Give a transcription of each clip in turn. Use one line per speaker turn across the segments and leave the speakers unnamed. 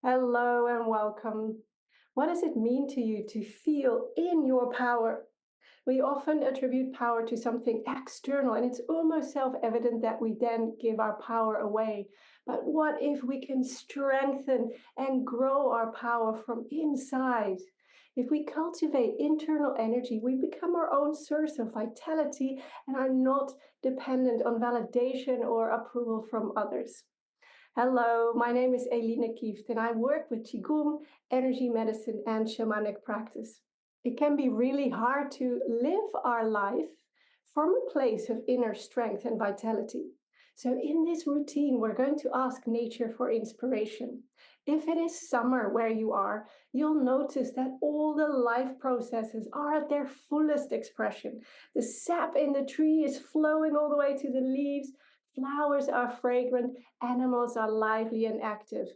Hello and welcome. What does it mean to you to feel in your power? We often attribute power to something external, and it's almost self evident that we then give our power away. But what if we can strengthen and grow our power from inside? If we cultivate internal energy, we become our own source of vitality and are not dependent on validation or approval from others. Hello, my name is Eline Kieft and I work with Qi Gong, energy medicine and shamanic practice. It can be really hard to live our life from a place of inner strength and vitality. So in this routine, we're going to ask nature for inspiration. If it is summer where you are, you'll notice that all the life processes are at their fullest expression. The sap in the tree is flowing all the way to the leaves. Flowers are fragrant, animals are lively and active.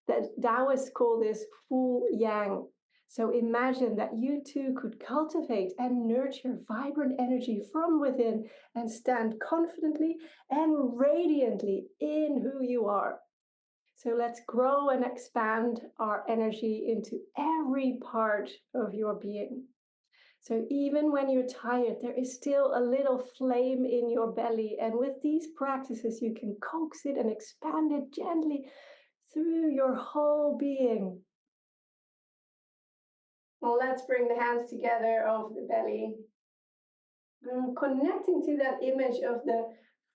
The Taoists call this full yang. So imagine that you too could cultivate and nurture vibrant energy from within and stand confidently and radiantly in who you are. So let's grow and expand our energy into every part of your being. So even when you're tired, there is still a little flame in your belly. And with these practices, you can coax it and expand it gently through your whole being. Well, let's bring the hands together over the belly. Connecting to that image of the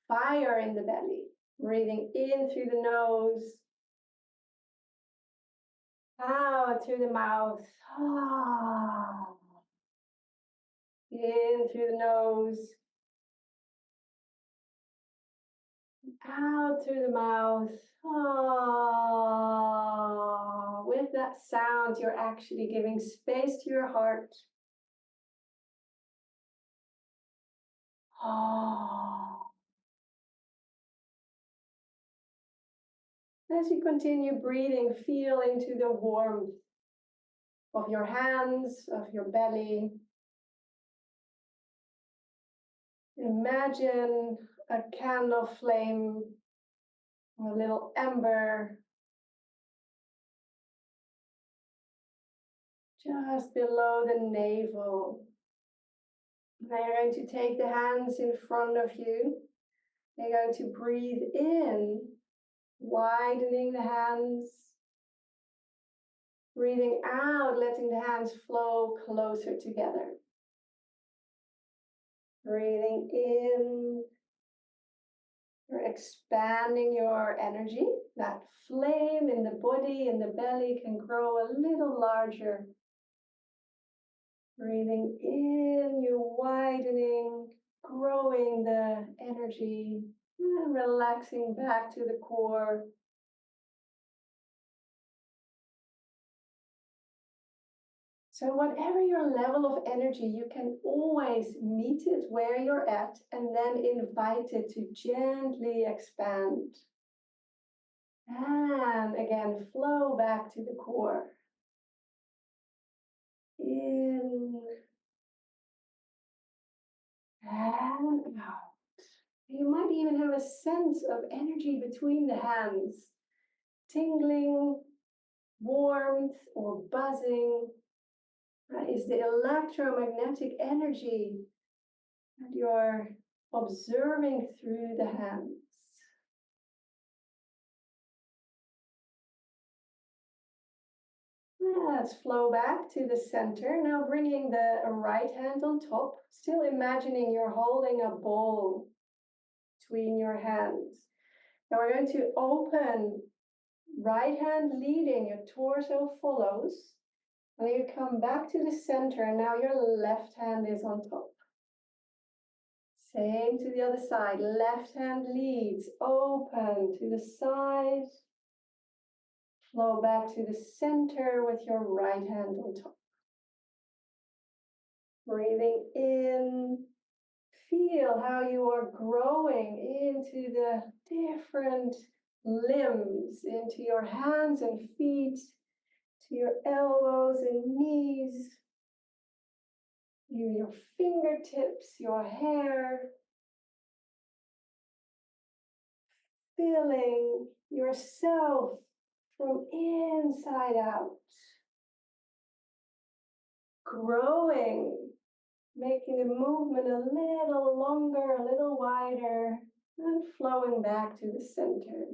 fire in the belly. Breathing in through the nose. Out through the mouth. In through the nose. Out through the mouth. With that sound, you're actually giving space to your heart. As you continue breathing, feel into the warmth of your hands, of your belly. Imagine a candle flame, a little ember, just below the navel. Now you're going to take the hands in front of you. You're going to breathe in, widening the hands. Breathing out, letting the hands flow closer together. Breathing in, you're expanding your energy. That flame in the body, in the belly can grow a little larger. Breathing in, you're widening, growing the energy, and relaxing back to the core. So whatever your level of energy, you can always meet it where you're at and then invite it to gently expand. And again, flow back to the core. In and out. You might even have a sense of energy between the hands, tingling, warmth, or buzzing. That is the electromagnetic energy that you're observing through the hands. Let's flow back to the center. Now bringing the right hand on top, still imagining you're holding a bowl between your hands. Now we're going to open, right hand leading, your torso follows. And you come back to the center, and now your left hand is on top. Same to the other side. Left hand leads, open to the side. Flow back to the center with your right hand on top. Breathing in. Feel how you are growing into the different limbs, into your hands and feet, to your elbows and knees, your fingertips, your hair. Feeling yourself from inside out, growing, making the movement a little longer, a little wider, and flowing back to the center.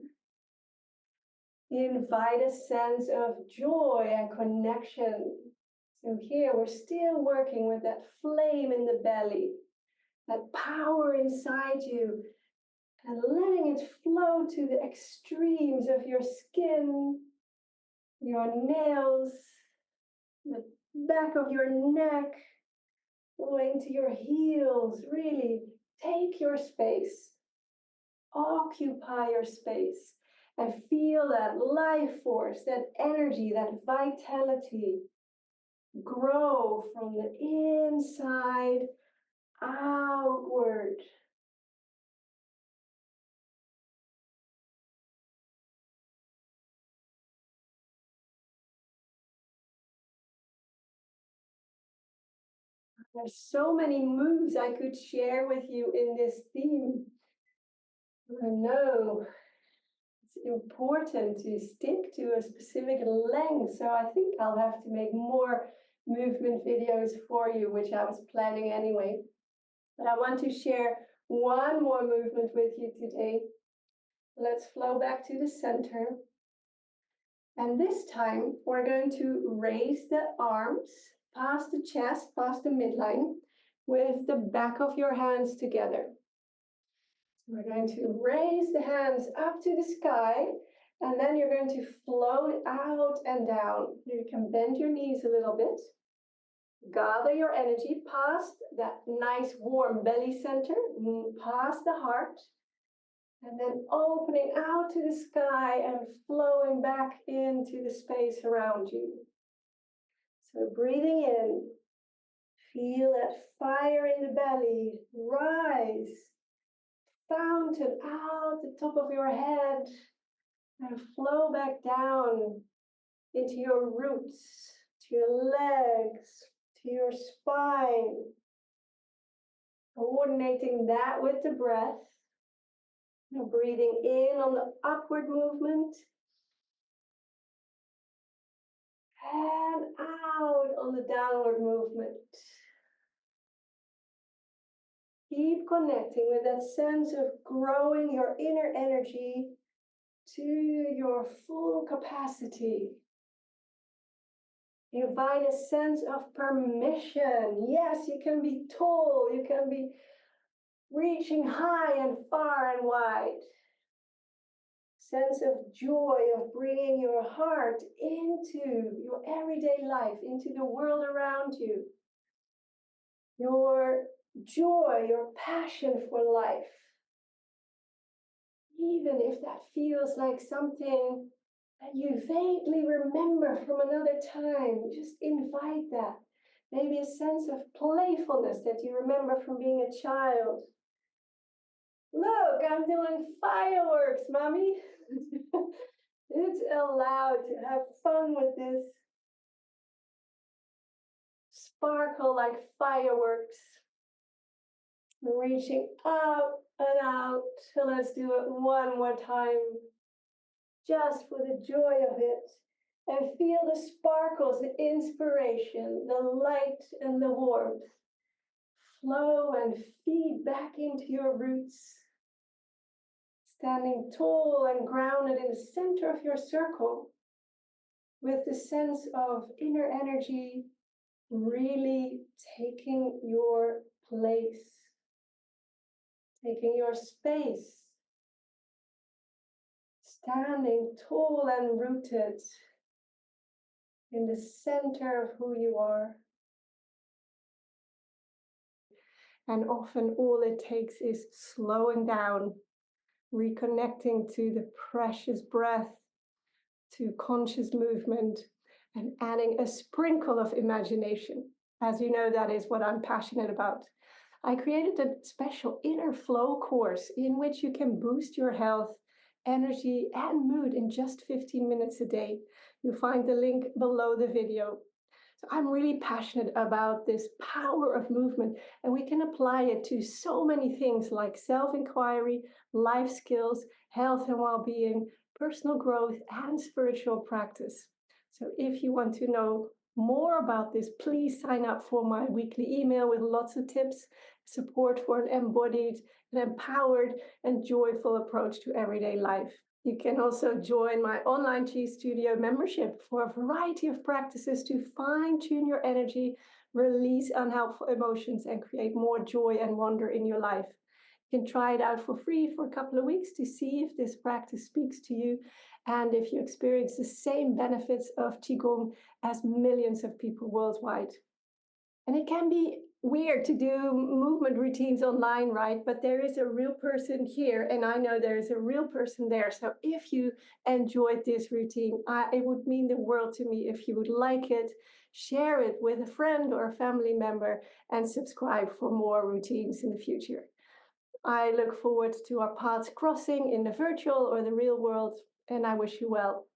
Invite a sense of joy and connection. So here we're still working with that flame in the belly, that power inside you, and letting it flow to the extremes of your skin, your nails, the back of your neck, flowing to your heels. Really take your space, occupy your space, and feel that life force, that energy, that vitality grow from the inside outward. There's so many moves I could share with you in this theme. I know it's important to stick to a specific length, so I think I'll have to make more movement videos for you, which I was planning anyway. But I want to share one more movement with you today. Let's flow back to the center. And this time we're going to raise the arms past the chest, past the midline, with the back of your hands together. So we're going to raise the hands up to the sky, and then you're going to float out and down. You can bend your knees a little bit. Gather your energy past that nice warm belly center, past the heart, and then opening out to the sky and flowing back into the space around you. So breathing in, feel that fire in the belly rise, fountain out the top of your head, and flow back down into your roots, to your legs, to your spine. Coordinating that with the breath. Now breathing in on the upward movement and out on the downward movement. Keep connecting with that sense of growing your inner energy to your full capacity. Invite a sense of permission. Yes, you can be tall, you can be reaching high and far and wide. Sense of joy of bringing your heart into your everyday life, into the world around you. Your joy, your passion for life. Even if that feels like something that you vaguely remember from another time, just invite that. Maybe a sense of playfulness that you remember from being a child. Look, I'm doing fireworks, mommy. It's allowed to have fun with this. Sparkle like fireworks. Reaching up and out. So let's do it one more time. Just for the joy of it. And feel the sparkles, the inspiration, the light and the warmth flow and feed back into your roots. Standing tall and grounded in the center of your circle with the sense of inner energy really taking your place, taking your space, standing tall and rooted in the center of who you are. And often all it takes is slowing down, reconnecting to the precious breath, to conscious movement, and adding a sprinkle of imagination. As you know, that is what I'm passionate about. I created a special inner flow course in which you can boost your health, energy, and mood in just 15 minutes a day. You'll find the link below the video. So I'm really passionate about this power of movement, and we can apply it to so many things like self-inquiry, life skills, health and well-being, personal growth, and spiritual practice. So if you want to know more about this, please sign up for my weekly email with lots of tips, support for an embodied and empowered and joyful approach to everyday life. You can also join my online Qi Studio membership for a variety of practices to fine tune your energy, release unhelpful emotions, and create more joy and wonder in your life. You can try it out for free for a couple of weeks to see if this practice speaks to you and if you experience the same benefits of Qi Gong as millions of people worldwide. And it can be weird to do movement routines online, right? But there is a real person here, and I know there is a real person there. So if you enjoyed this routine, it would mean the world to me if you would like it, share it with a friend or a family member, and subscribe for more routines in the future. I look forward to our paths crossing in the virtual or the real world, and I wish you well.